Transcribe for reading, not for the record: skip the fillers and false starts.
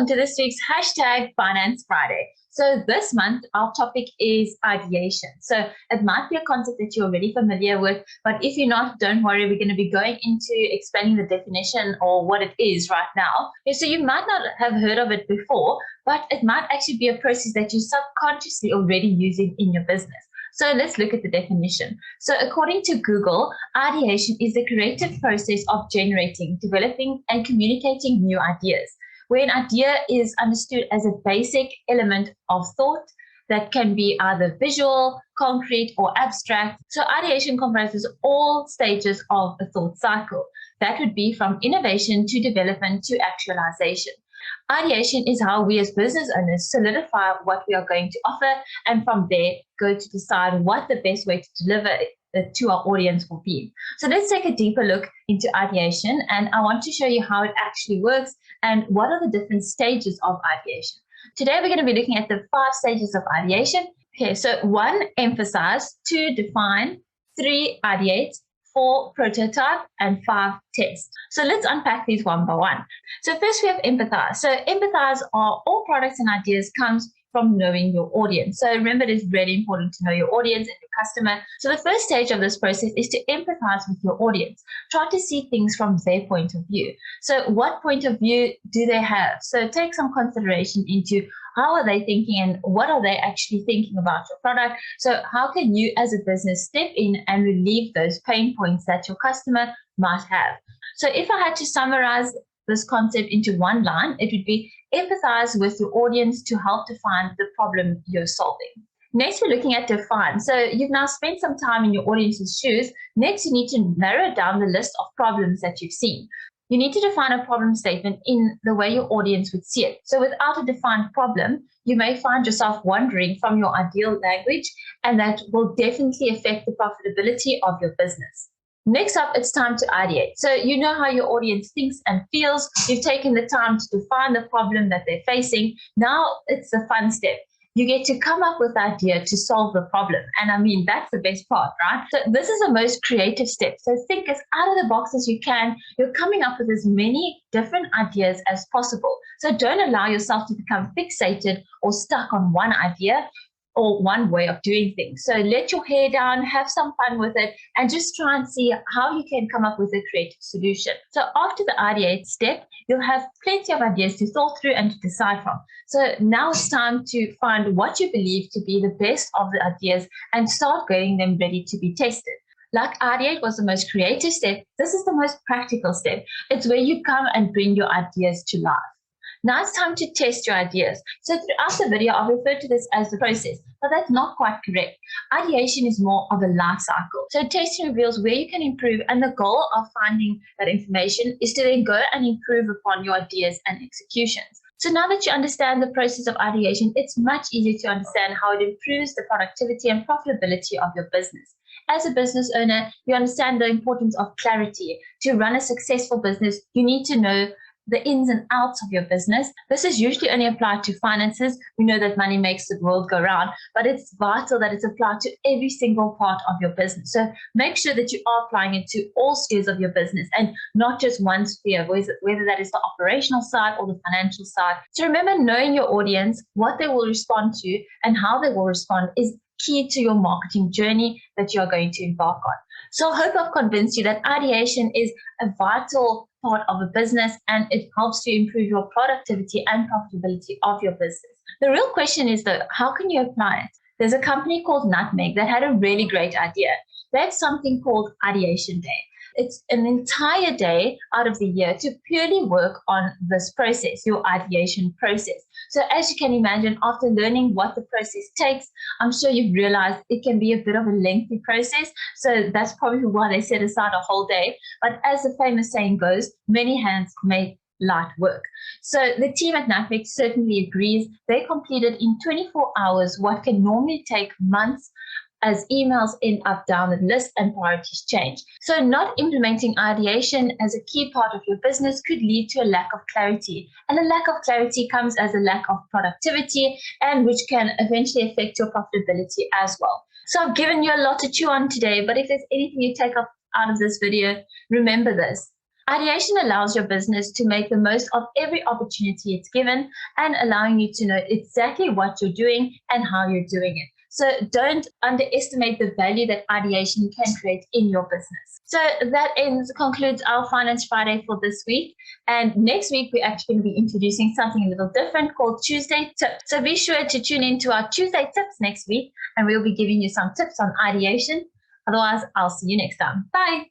welcome to this week's #Finance Friday. So this month, our topic is ideation. So it might be a concept that you're already familiar with, but if you're not, don't worry. We're going to be going into explaining the definition or what it is right now. So you might not have heard of it before, but it might actually be a process that you're subconsciously already using in your business. So let's look at the definition. So according to Google, ideation is the creative process of generating, developing, and communicating new ideas, where an idea is understood as a basic element of thought that can be either visual, concrete, or abstract. So ideation comprises all stages of a thought cycle. That would be from innovation to development to actualization. Ideation is how we as business owners solidify what we are going to offer, and from there go to decide what the best way to deliver it to our audience will be. So let's take a deeper look into ideation, and I want to show you how it actually works and what are the different stages of ideation. Today we're going to be looking at the 5 stages of ideation. Okay, so 1, emphasize, 2, define, 3, ideate, 4, prototype, and 5, test. So let's unpack these one by one. So first we have empathize. So empathize are all products and ideas comes from knowing your audience. So remember, it is really important to know your audience and your customer. So the first stage of this process is to empathize with your audience. Try to see things from their point of view. So what point of view do they have? So take some consideration into how are they thinking and what are they actually thinking about your product. So how can you as a business step in and relieve those pain points that your customer might have? So if I had to summarize this concept into one line, it would be empathize with your audience to help define the problem you're solving. Next, we're looking at define. So you've now spent some time in your audience's shoes. Next, you need to narrow down the list of problems that you've seen. You need to define a problem statement in the way your audience would see it. So without a defined problem, you may find yourself wandering from your ideal language, and that will definitely affect the profitability of your business. Next up, it's time to ideate. So you know how your audience thinks and feels. You've taken the time to define the problem that they're facing. Now it's the fun step. You get to come up with an idea to solve the problem. And I mean, that's the best part, right? So this is the most creative step. So think as out of the box as you can. You're coming up with as many different ideas as possible. So don't allow yourself to become fixated or stuck on one idea or one way of doing things. So let your hair down, have some fun with it, and just try and see how you can come up with a creative solution. So after the ideate step, you'll have plenty of ideas to thought through and to decide from. So now it's time to find what you believe to be the best of the ideas and start getting them ready to be tested. Like ideate was the most creative step, this is the most practical step. It's where you come and bring your ideas to life. Now it's time to test your ideas. So throughout the video, I've referred to this as the process, but that's not quite correct. Ideation is more of a life cycle. So testing reveals where you can improve, and the goal of finding that information is to then go and improve upon your ideas and executions. So now that you understand the process of ideation, it's much easier to understand how it improves the productivity and profitability of your business. As a business owner, you understand the importance of clarity. To run a successful business, you need to know the ins and outs of your business. This is usually only applied to finances. We know that money makes the world go round, but it's vital that it's applied to every single part of your business. So make sure that you are applying it to all spheres of your business and not just one sphere, whether that is the operational side or the financial side. So remember, knowing your audience, what they will respond to and how they will respond is key to your marketing journey that you are going to embark on. So I hope I've convinced you that ideation is a vital part of a business, and it helps to improve your productivity and profitability of your business. The real question is though, how can you apply it? There's a company called Nutmeg that had a really great idea. They have something called Ideation Day. It's an entire day out of the year to purely work on this process, your ideation process. So as you can imagine, after learning what the process takes, I'm sure you've realized it can be a bit of a lengthy process. So that's probably why they set aside a whole day. But as the famous saying goes, many hands make light work. So the team at Nutmeg certainly agrees. They completed in 24 hours what can normally take months, as emails end up down the list and priorities change. So not implementing ideation as a key part of your business could lead to a lack of clarity. And a lack of clarity comes as a lack of productivity, and which can eventually affect your profitability as well. So I've given you a lot to chew on today, but if there's anything you take out of this video, remember this. Ideation allows your business to make the most of every opportunity it's given and allowing you to know exactly what you're doing and how you're doing it. So don't underestimate the value that ideation can create in your business. So that concludes our Finance Friday for this week. And next week, we're actually going to be introducing something a little different called Tuesday Tips. So be sure to tune in to our Tuesday Tips next week, and we'll be giving you some tips on ideation. Otherwise, I'll see you next time. Bye.